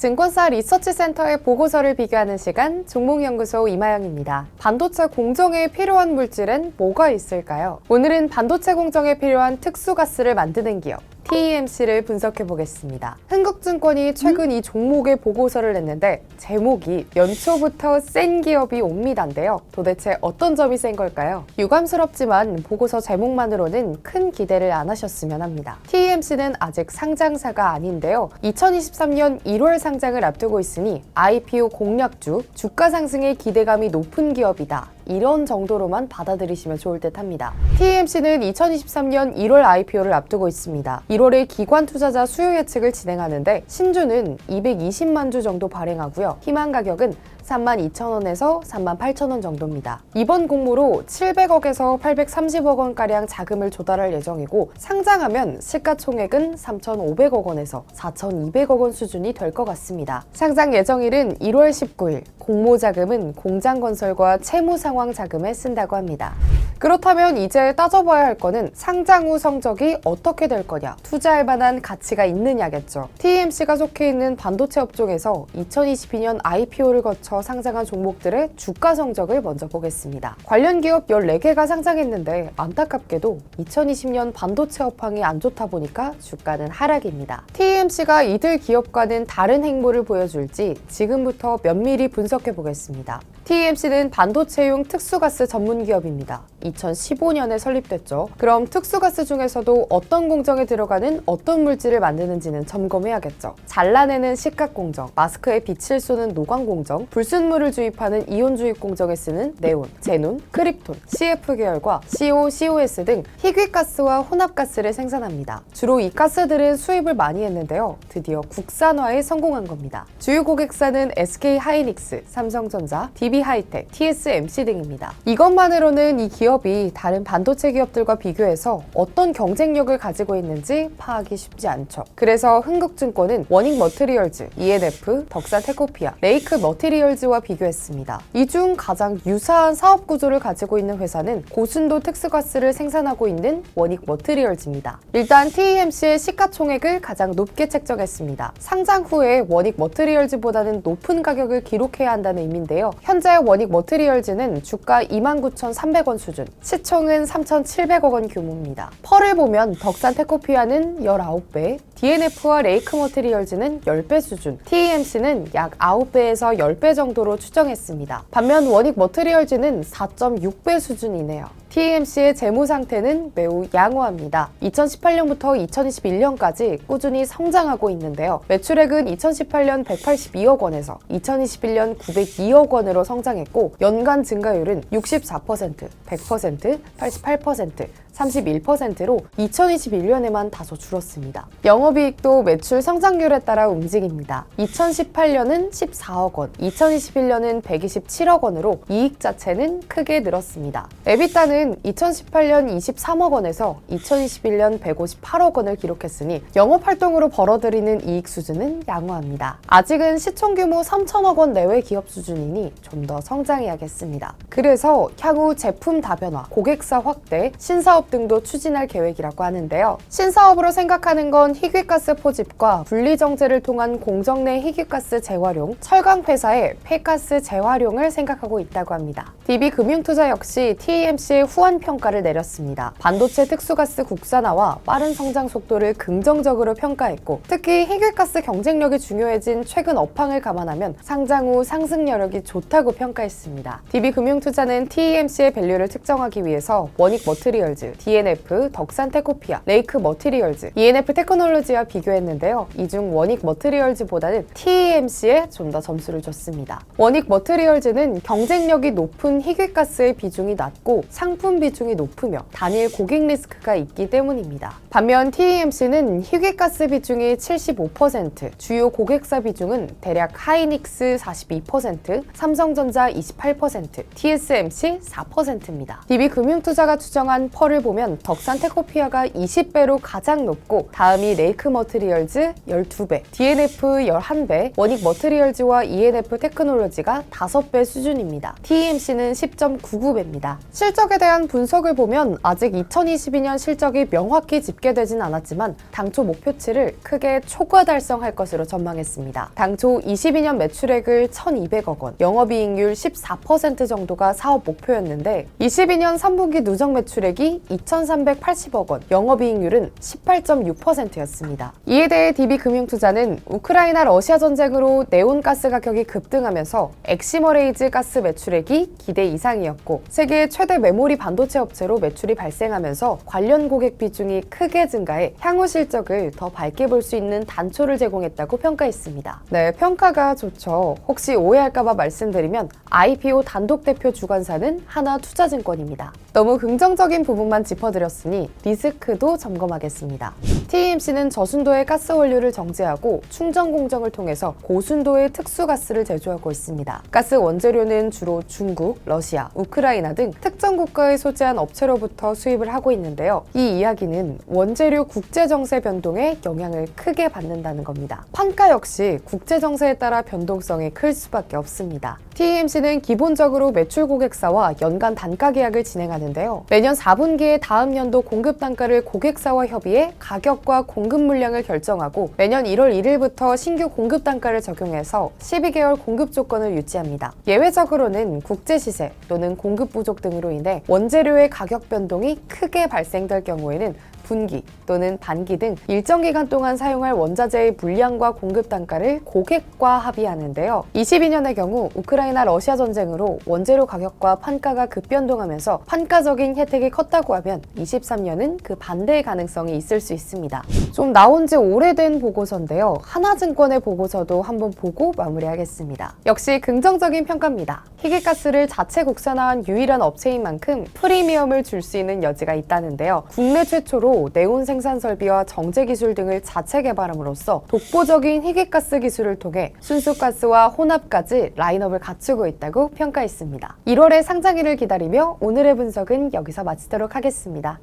증권사 리서치센터의 보고서를 비교하는 시간, 종목연구소 이마영입니다. 반도체 공정에 필요한 물질엔 뭐가 있을까요? 오늘은 반도체 공정에 필요한 특수가스를 만드는 기업 TEMC를 분석해 보겠습니다. 흥국증권이 최근 이 종목의 보고서를 냈는데 제목이 연초부터 센 기업이 옵니다인데요. 도대체 어떤 점이 센 걸까요? 유감스럽지만 보고서 제목만으로는 큰 기대를 안 하셨으면 합니다. TEMC는 아직 상장사가 아닌데요. 2023년 1월 상장을 앞두고 있으니 IPO 공략주, 주가 상승의 기대감이 높은 기업이다. 이런 정도로만 받아들이시면 좋을 듯 합니다. TEMC는 2023년 1월 IPO를 앞두고 있습니다. 1월에 기관 투자자 수요 예측을 진행하는데 신주는 220만 주 정도 발행하고요. 희망 가격은 32,000원에서 38,000원 정도입니다. 이번 공모로 700억에서 830억 원가량 자금을 조달할 예정이고 상장하면 시가총액은 3,500억 원에서 4,200억 원 수준이 될 것 같습니다. 상장 예정일은 1월 19일, 공모 자금은 공장 건설과 채무 상황 자금에 쓴다고 합니다. 그렇다면 이제 따져봐야 할 거는 상장 후 성적이 어떻게 될 거냐, 투자할 만한 가치가 있느냐겠죠. TEMC가 속해 있는 반도체 업종에서 2022년 IPO를 거쳐 상장한 종목들의 주가 성적을 먼저 보겠습니다. 관련 기업 14개가 상장했는데 안타깝게도 2020년 반도체 업황이 안 좋다 보니까 주가는 하락입니다. TEMC가 이들 기업과는 다른 행보를 보여줄지 지금부터 면밀히 분석해 보겠습니다. TEMC는 반도체용 특수가스 전문 기업입니다. 2015년에 설립됐죠. 그럼 특수가스 중에서도 어떤 공정에 들어가는 어떤 물질을 만드는지는 점검해야겠죠. 잘라내는 식각 공정, 마스크에 빛을 쏘는 노광 공정, 불순물을 주입하는 이온 주입 공정에 쓰는 네온, 제논, 크립톤, CF 계열과 CO, COS 등 희귀가스와 혼합가스를 생산합니다. 주로 이 가스들은 수입을 많이 했는데요. 드디어 국산화에 성공한 겁니다. 주요 고객사는 SK 하이닉스, 삼성전자, DB 하이텍, TSMC 등입니다. 이것만으로는 이 기업이 다른 반도체 기업들과 비교해서 어떤 경쟁력을 가지고 있는지 파악이 쉽지 않죠. 그래서 흥국증권은 원익 머티리얼즈, ENF, 덕산 테코피아, 레이크 머티리얼즈와 비교했습니다. 이 중 가장 유사한 사업 구조를 가지고 있는 회사는 고순도 특수가스를 생산하고 있는 원익 머티리얼즈입니다. 일단 TEMC의 시가총액을 가장 높게 책정했습니다. 상장 후에 원익 머티리얼즈보다는 높은 가격을 기록해야 한다는 의미인데요. 현재 원익 머티리얼즈는 주가 29,300원 수준, 시총은 3,700억 원 규모입니다. 펄을 보면 덕산 테코피아는 19배, DNF와 레이크 머티리얼즈는 10배 수준, TEMC는 약 9배에서 10배 정도로 추정했습니다. 반면 원익 머티리얼즈는 4.6배 수준이네요. TEMC의 재무 상태는 매우 양호합니다. 2018년부터 2021년까지 꾸준히 성장하고 있는데요. 매출액은 2018년 182억 원에서 2021년 902억 원으로 성장했고 연간 증가율은 64%, 100%, 88%, 31%로 2021년에만 다소 줄었습니다. 영업이익도 매출 성장률에 따라 움직입니다. 2018년은 14억 원, 2021년은 127억 원으로 이익 자체는 크게 늘었습니다. 에비타는 2018년 23억 원에서 2021년 158억 원을 기록했으니 영업활동으로 벌어들이는 이익 수준은 양호합니다. 아직은 시총 규모 3천억 원 내외 기업 수준이니 좀 더 성장해야겠습니다. 그래서 향후 제품 다변화, 고객사 확대, 신사업 등도 추진할 계획이라고 하는데요. 신사업으로 생각하는 건 희귀가스 포집과 분리정제를 통한 공정 내 희귀가스 재활용, 철강회사의 폐가스 재활용을 생각하고 있다고 합니다. DB금융투자 역시 TEMC의 후한 평가를 내렸습니다. 반도체 특수가스 국산화와 빠른 성장 속도를 긍정적으로 평가했고 특히 희귀가스 경쟁력이 중요해진 최근 업황을 감안하면 상장 후 상승 여력이 좋다고 평가했습니다. DB금융투자는 TEMC의 밸류를 측정하기 위해서 원익 머티리얼즈, DNF, 덕산 테코피아, 레이크 머티리얼즈, ENF 테크놀로지와 비교했는데요. 이 중 원익 머티리얼즈보다는 TEMC에 좀 더 점수를 줬습니다. 원익 머티리얼즈는 경쟁력이 높은 희귀가스의 비중이 낮고 상품 비중이 높으며 단일 고객 리스크가 있기 때문입니다. 반면 TEMC는 희귀가스 비중이 75%, 주요 고객사 비중은 대략 하이닉스 42%, 삼성전자 28%, TSMC 4%입니다. DB금융투자가 추정한 펄을 보면 덕산 테코피아가 20배로 가장 높고 다음이 레이크 머티리얼즈 12배, DNF 11배, 원익 머티리얼즈와 ENF 테크놀로지가 5배 수준입니다. TEMC는 PB는 10.99배입니다. 실적에 대한 분석을 보면 아직 2022년 실적이 명확히 집계되진 않았지만 당초 목표치를 크게 초과 달성할 것으로 전망했습니다. 당초 22년 매출액을 1,200억 원, 영업이익률 14% 정도가 사업 목표였는데 22년 3분기 누적 매출액이 2,380억 원, 영업이익률은 18.6%였습니다. 이에 대해 DB금융투자는 우크라이나 러시아 전쟁으로 네온가스 가격이 급등하면서 엑시머레이즈 가스 매출액이 기대 이상이었고 세계 최대 메모리 반도체 업체로 매출이 발생하면서 관련 고객 비중이 크게 증가해 향후 실적을 더 밝게 볼 수 있는 단초를 제공했다고 평가했습니다. 네, 평가가 좋죠. 혹시 오해할까봐 말씀드리면 IPO 단독 대표 주관사는 하나투자증권입니다. 너무 긍정적인 부분만 짚어드렸으니 리스크도 점검하겠습니다. TMC는 저순도의 가스 원료를 정제하고 충전 공정을 통해서 고순도의 특수가스를 제조하고 있습니다. 가스 원재료는 주로 중국, 러시아, 우크라이나 등 특정 국가에 소재한 업체로부터 수입을 하고 있는데요. 이 이야기는 원재료 국제정세 변동에 영향을 크게 받는다는 겁니다. 판가 역시 국제정세에 따라 변동성이 클 수밖에 없습니다. TMC는 기본적으로 매출 고객사와 연간 단가 계약을 진행하는데요. 매년 4분기에 다음 연도 공급 단가를 고객사와 협의해 가격과 공급 물량을 결정하고 매년 1월 1일부터 신규 공급 단가를 적용해서 12개월 공급 조건을 유지합니다. 예외적으로는 국제 시세 또는 공급 부족 등으로 인해 원재료의 가격 변동이 크게 발생될 경우에는 분기 또는 반기 등 일정 기간 동안 사용할 원자재의 물량과 공급 단가를 고객과 합의하는데요. 22년의 경우 우크라이나 러시아 전쟁으로 원재료 가격과 판가가 급변동하면서 판가적인 혜택이 컸다고 하면 23년은 그 반대의 가능성이 있을 수 있습니다. 좀 나온 지 오래된 보고서인데요. 하나증권의 보고서도 한번 보고 마무리하겠습니다. 역시 긍정적인 평가입니다. 희귀가스를 자체 국산화한 유일한 업체인 만큼 프리미엄을 줄 수 있는 여지가 있다는데요. 국내 최초로 네온 생산 설비와 정제 기술 등을 자체 개발함으로써 독보적인 희귀가스 기술을 통해 순수가스와 혼합까지 라인업을 갖추고 있다고 평가했습니다. 1월의 상장일을 기다리며 오늘의 분석은 여기서 마치도록 하겠습니다.